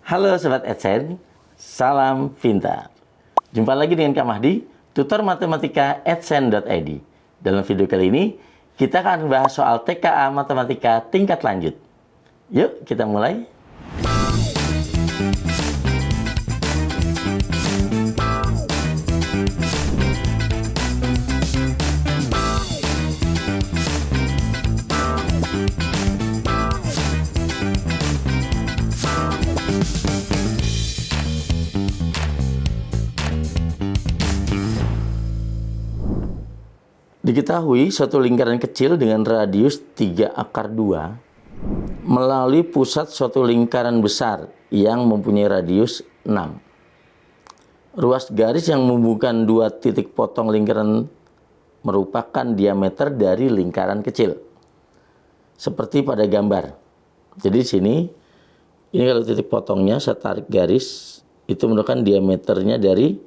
Halo Sobat AdSense, salam pintar. Jumpa lagi dengan Kak Mahdi, tutor matematika adsense.id. Dalam video kali ini, kita akan bahas soal TKA Matematika tingkat lanjut. Yuk, kita mulai. Diketahui suatu lingkaran kecil dengan radius 3 akar 2 melalui pusat suatu lingkaran besar yang mempunyai radius 6. Ruas garis yang menghubungkan dua titik potong lingkaran merupakan diameter dari lingkaran kecil. Seperti pada gambar. Jadi di sini, ini kalau titik potongnya saya tarik garis, itu merupakan diameternya dari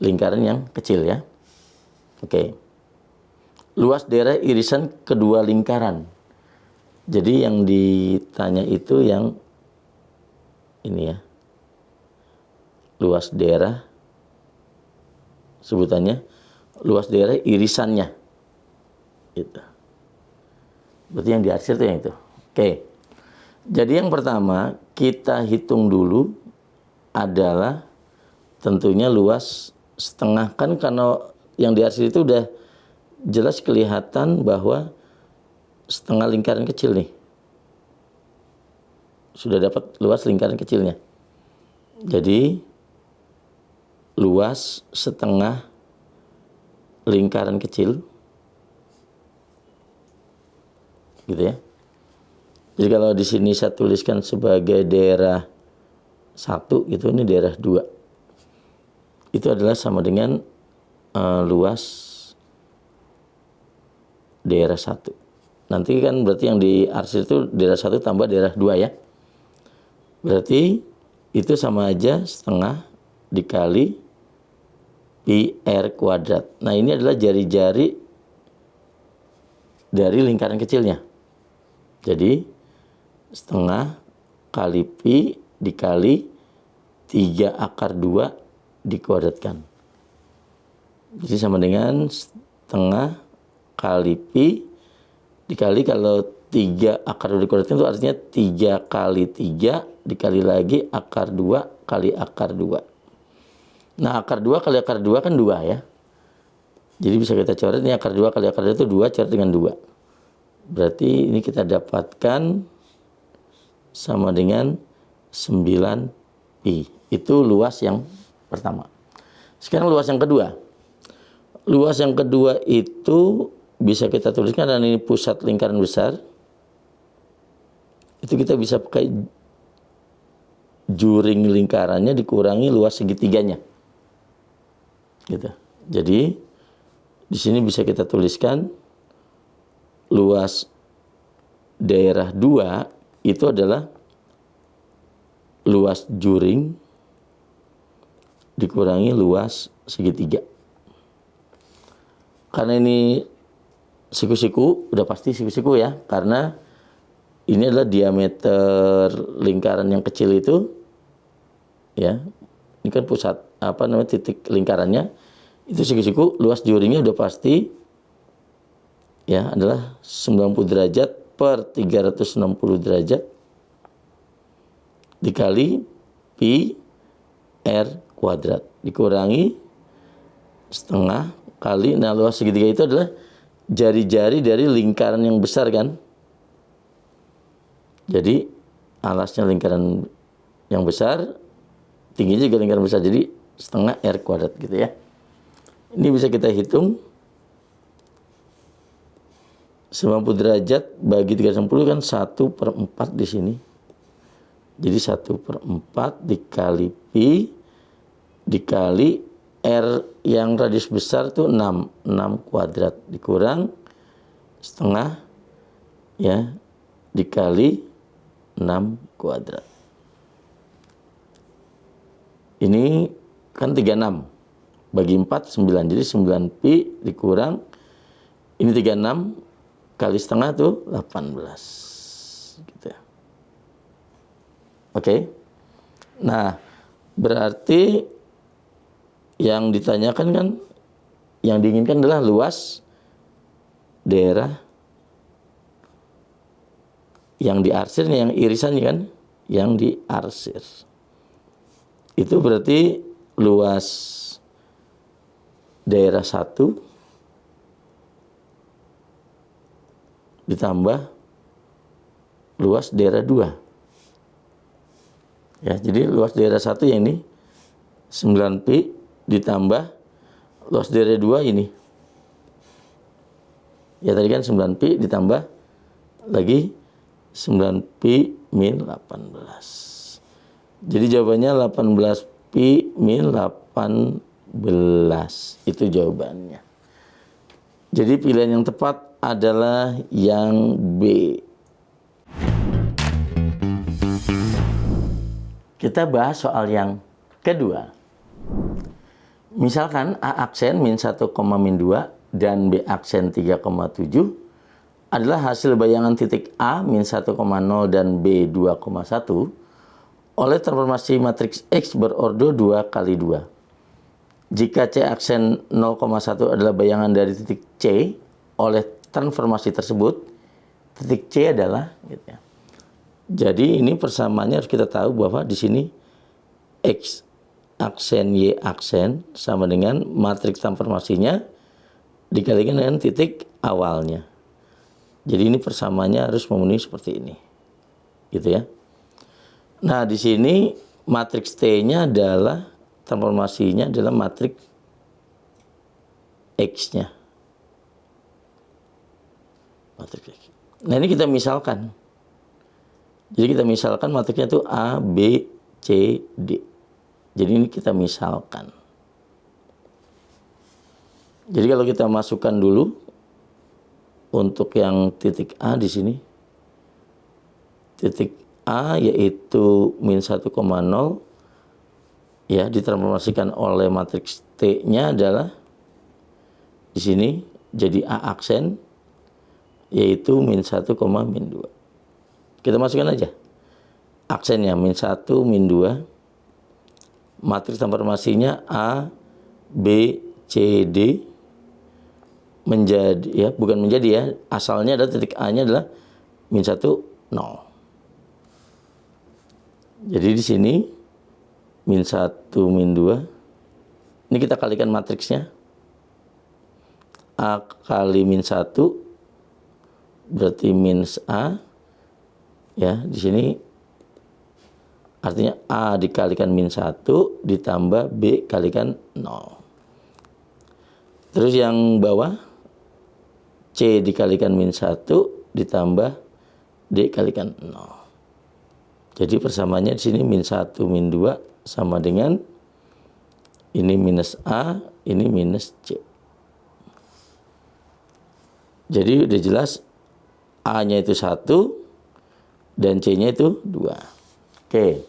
lingkaran yang kecil ya. Oke. Luas daerah irisan kedua lingkaran. Jadi yang ditanya itu yang ini ya. Luas daerah, sebutannya luas daerah irisannya. Gitu. Berarti yang diarsir itu yang itu. Oke. Jadi yang pertama kita hitung dulu adalah tentunya luas setengah, kan karena yang diarsir itu udah jelas kelihatan bahwa setengah lingkaran kecil nih. Sudah dapat luas lingkaran kecilnya. Jadi luas setengah lingkaran kecil. Gitu ya. Jadi kalau di sini saya tuliskan sebagai daerah 1 gitu, ini daerah 2. Itu adalah sama dengan luas daerah 1. Nanti kan berarti yang diarsir itu daerah 1 tambah daerah 2 ya. Berarti itu sama aja setengah dikali pi r kuadrat. Nah ini adalah jari-jari dari lingkaran kecilnya. Jadi setengah kali pi dikali 3 akar 2 dikuadratkan. Jadi sama dengan setengah kali pi dikali, kalau 3 akar 2 dikuadratkan itu artinya 3 kali 3 dikali lagi akar 2 kali akar 2. Nah akar 2 kali akar 2 kan 2 ya. Jadi bisa kita coret, ini akar 2 kali akar 2 itu 2, coret dengan 2. Berarti ini kita dapatkan sama dengan 9 pi. Itu luas yang pertama. Sekarang luas yang kedua. Luas yang kedua itu bisa kita tuliskan, dan ini pusat lingkaran besar. Itu kita bisa pakai juring lingkarannya dikurangi luas segitiganya. Gitu. Jadi di sini bisa kita tuliskan luas daerah 2 itu adalah luas juring dikurangi luas segitiga. Karena ini siku-siku, udah pasti siku-siku ya, karena ini adalah diameter lingkaran yang kecil itu ya. Ini kan pusat titik lingkarannya itu siku-siku, luas juringnya udah pasti ya adalah 90 derajat per 360 derajat dikali pi r kuadrat dikurangi setengah kali, nah luas segitiga itu adalah jari-jari dari lingkaran yang besar kan. Jadi alasnya lingkaran yang besar, tingginya juga lingkaran besar, jadi setengah r kuadrat gitu ya. Ini bisa kita hitung 90 derajat bagi 360 kan 1/4 di sini. Jadi 1/4 dikali pi dikali r yang radius besar itu 6 kuadrat dikurang setengah ya dikali 6 kuadrat. Ini kan 36 bagi 4 9, jadi 9 pi dikurang ini 36 kali setengah tuh 18 gitu ya. Oke. Nah, berarti yang ditanyakan kan, yang diinginkan adalah luas daerah yang diarsirnya, yang irisannya kan, yang diarsir. Itu berarti luas daerah 1 ditambah luas daerah 2. Ya, jadi luas daerah 1 yang ini 9pi ditambah luas daerah 2 ini. Ya tadi kan 9pi ditambah lagi 9pi min 18. Jadi jawabannya 18pi min 18. Itu jawabannya. Jadi pilihan yang tepat adalah yang B. Kita bahas soal yang kedua. Misalkan A aksen min 1, min 2 dan B aksen 3,7 adalah hasil bayangan titik A min 1,0 dan B 2,1 oleh transformasi matriks X berordo 2 kali 2. Jika C aksen 0,1 adalah bayangan dari titik C oleh transformasi tersebut, titik C adalah gitu ya. Jadi ini persamaannya harus kita tahu bahwa di sini X aksen Y aksen sama dengan matriks transformasinya dikalikan dengan titik awalnya. Jadi ini persamaannya harus memenuhi seperti ini. Gitu ya. Nah, di sini matriks T-nya adalah transformasinya adalah matriks X-nya. Matriks X. Nah, ini kita misalkan. Jadi kita misalkan matriksnya itu A, B, C, D. Jadi ini kita misalkan. Jadi kalau kita masukkan dulu untuk yang titik A di sini. Titik A yaitu min 1,0 ya ditransformasikan oleh matriks T-nya adalah di sini jadi A aksen yaitu min 1, min 2. Kita masukkan aja. Aksennya min 1, min 2. Matriks transformasinya A, B, C, D menjadi ya, bukan menjadi ya, asalnya adalah titik A-nya adalah min 1, 0. Jadi di sini min 1, min 2. Ini kita kalikan matriksnya. A kali min 1 berarti minus A. Ya, di sini artinya A dikalikan min 1 ditambah B kalikan 0. Terus yang bawah C dikalikan min 1 ditambah D kalikan 0. Jadi persamaannya di sini min 1, min 2 sama dengan ini minus A, ini minus C. Jadi udah jelas A-nya itu 1 dan C-nya itu 2. Oke.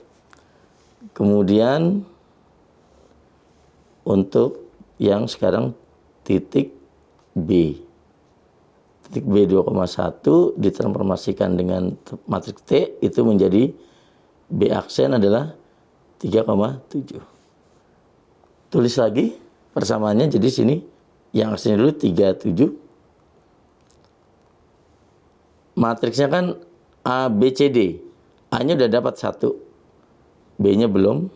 Kemudian untuk yang sekarang titik B. Titik B 2,1 ditransformasikan dengan matriks T itu menjadi B aksen adalah 3,7. Tulis lagi persamaannya jadi sini yang aksennya dulu 37. Matriksnya kan A, B, C, D. A-nya udah dapat 1. B-nya belum.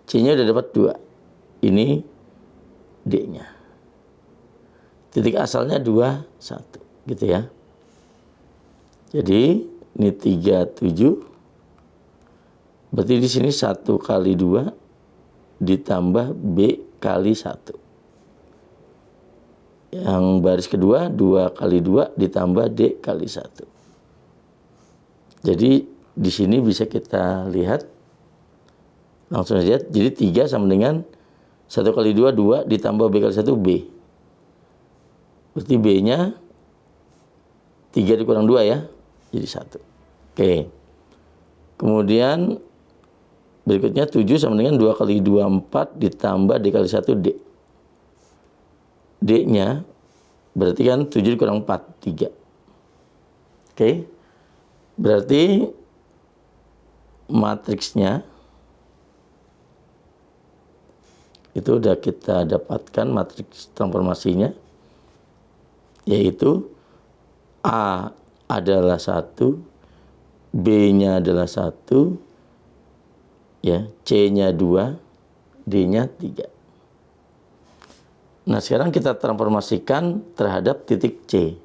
C-nya udah dapat 2. Ini D-nya. Titik asalnya 2, 1. Gitu ya. Jadi ini 37. Berarti di sini 1 kali 2 ditambah B kali 1. Yang baris kedua 2 kali 2 ditambah D kali 1. Jadi di sini bisa kita lihat langsung saja. Jadi 3 sama dengan 1 kali 2 2 ditambah B kali 1 B. Berarti B-nya 3 dikurang 2 ya. Jadi 1. Oke. Kemudian berikutnya 7 sama dengan 2 kali 2 4 ditambah D kali 1 D. D-nya berarti kan 7 dikurang 4 3. Oke. Berarti matriksnya Itu udah kita dapatkan matriks transformasinya, yaitu A adalah 1, B-nya adalah 1, ya, C-nya 2, D-nya 3. Nah, sekarang kita transformasikan terhadap titik C.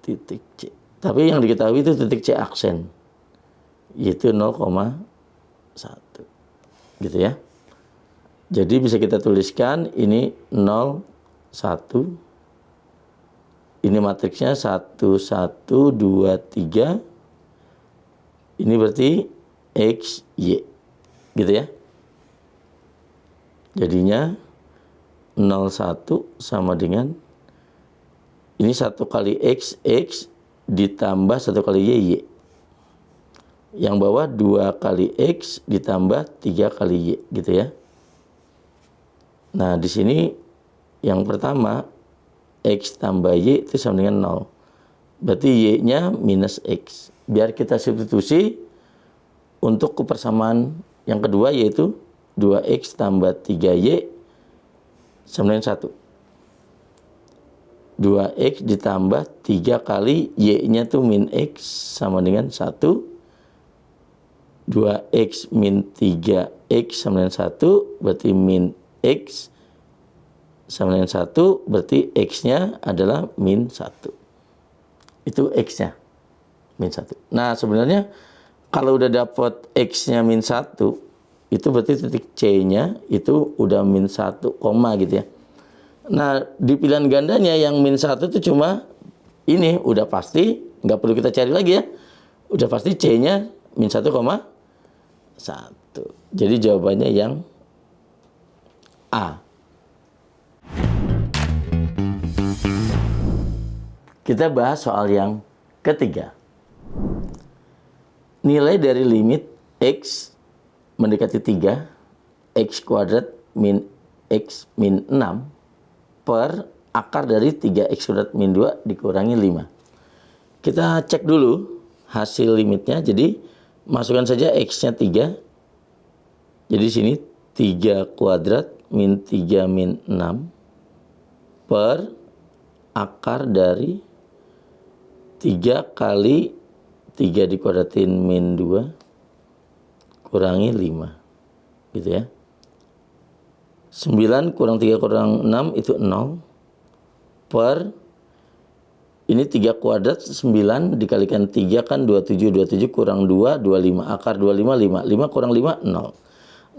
Titik C. Tapi yang diketahui itu titik C aksen, yaitu 0,1. Gitu ya. Jadi bisa kita tuliskan ini 0, 1. Ini matriksnya 1, 1, 2, 3. Ini berarti X, Y. Gitu ya. Jadinya 0, 1 sama dengan ini 1 kali X, X ditambah 1 kali Y, Y. Yang bawah 2 kali X ditambah 3 kali Y. Gitu ya. Nah, di sini yang pertama X tambah Y itu sama dengan 0. Berarti Y-nya minus X. Biar kita substitusi untuk kebersamaan yang kedua, yaitu 2X tambah 3Y sama dengan 1. 2X ditambah 3 kali Y-nya tuh min X sama dengan 1. 2X min 3X sama dengan 1, berarti min X sama dengan 1, berarti X-nya adalah min 1. Itu X-nya, min 1. Nah, sebenarnya kalau udah dapat X-nya min 1, itu berarti titik C-nya itu udah min 1, gitu ya. Nah, di pilihan gandanya yang min 1 itu cuma ini, udah pasti, nggak perlu kita cari lagi ya. Udah pasti C-nya min 1,1. Jadi jawabannya yang A. Kita bahas soal yang ketiga. Nilai dari limit X mendekati 3, X kuadrat min X min 6 per akar dari 3X kuadrat min 2 dikurangi 5. Kita cek dulu hasil limitnya. Jadi masukkan saja X-nya 3. Jadi sini 3 kuadrat min 3 min 6 per akar dari 3 kali 3 dikuadratin min 2 kurangi 5. Gitu ya. 9 kurang 3 kurang 6 itu 0 per ini 3 kuadrat 9 dikalikan 3 kan 27, 27 kurang 2, 25. Akar 25, 5. 5 kurang 5, 0.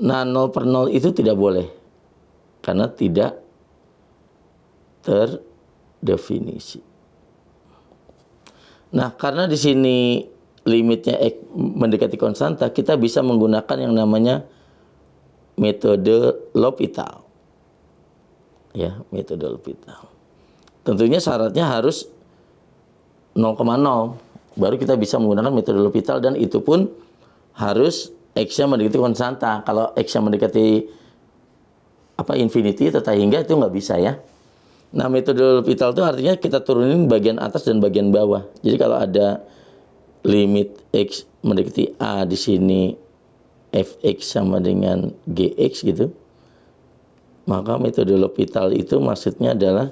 Nah, 0 per 0 itu tidak boleh. Karena tidak terdefinisi. Nah, karena di sini limitnya X mendekati konstanta, kita bisa menggunakan yang namanya metode L'Hopital. Ya, metode L'Hopital. Tentunya syaratnya harus 0,0 baru kita bisa menggunakan metode L'Hopital, dan itu pun harus X-nya mendekati konstanta. Kalau X-nya mendekati infinity, teta hingga, itu nggak bisa ya. Nah, metode L'Hopital itu artinya kita turunin bagian atas dan bagian bawah. Jadi kalau ada limit X mendekati A, di sini Fx sama dengan Gx gitu, maka metode L'Hopital itu maksudnya adalah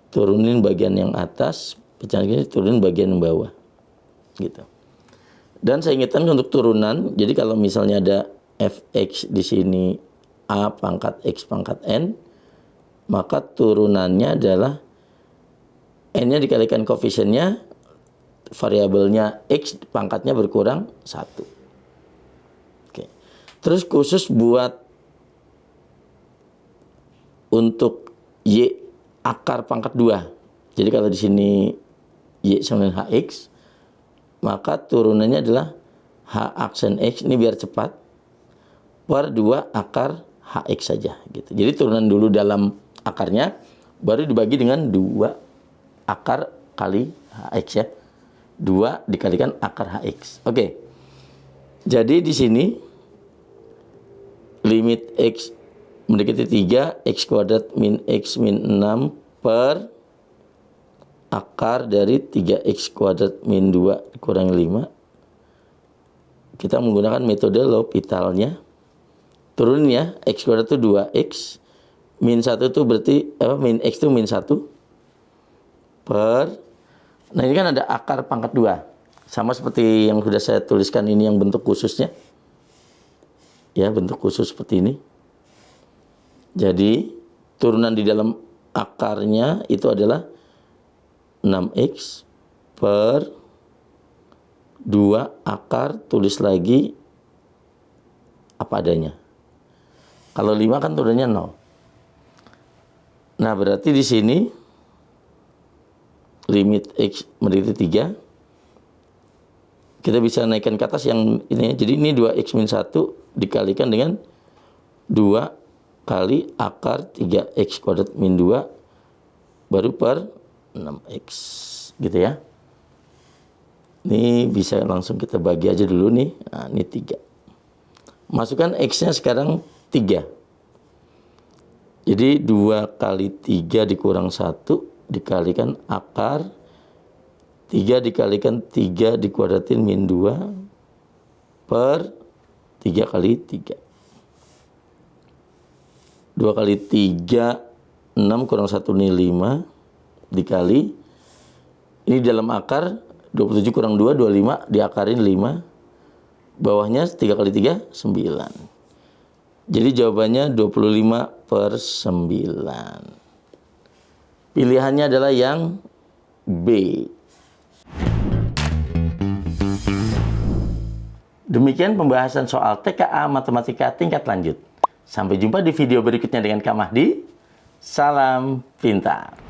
turunin bagian yang atas, pecahan ini turunin bagian yang bawah gitu. Dan saya ingatkan untuk turunan, jadi kalau misalnya ada Fx di sini A pangkat X pangkat N, maka turunannya adalah N-nya dikalikan koefisiennya, variabelnya X pangkatnya berkurang 1. Oke. Terus khusus buat untuk Y akar pangkat 2. Jadi kalau di sini Y sama dengan HX, maka turunannya adalah H aksen X, ini biar cepat, per 2 akar HX saja gitu. Jadi turunan dulu dalam akarnya, baru dibagi dengan 2 akar kali HX ya. 2 dikalikan akar HX. Oke. Jadi di sini limit X mendekati 3, X kuadrat min X min 6 per akar dari 3X kuadrat min 2 dikurangi 5. Kita menggunakan metode L'Hopitalnya. Turunin ya, X kuadrat itu 2X. Min 1 itu berarti, min X itu min 1. Per, nah ini kan ada akar pangkat 2. Sama seperti yang sudah saya tuliskan ini yang bentuk khususnya. Ya, bentuk khusus seperti ini. Jadi, turunan di dalam akarnya itu adalah 6X per 2 akar, tulis lagi apa adanya. Kalau 5 kan turunannya 0. Nah, berarti di sini limit X menjadi 3. Kita bisa naikkan ke atas yang ini. Jadi ini 2X min 1 dikalikan dengan 2 kali akar 3X kuadrat min 2 baru per 6X. Gitu ya. Ini bisa langsung kita bagi aja dulu nih. Nah, ini 3. Masukkan X-nya sekarang 3. Jadi 2 kali 3 dikurang 1 dikalikan akar 3 dikalikan 3 dikuadratin min 2 per 3 kali 3. 2 kali 3, 6 kurang 1 ini 5 dikali. Ini dalam akar 27 kurang 2, 25 diakarin 5. Bawahnya 3 kali 3, 9. Jadi jawabannya 25/9. Pilihannya adalah yang B. Demikian pembahasan soal TKA Matematika tingkat lanjut. Sampai jumpa di video berikutnya dengan Kak Mahdi. Salam pintar.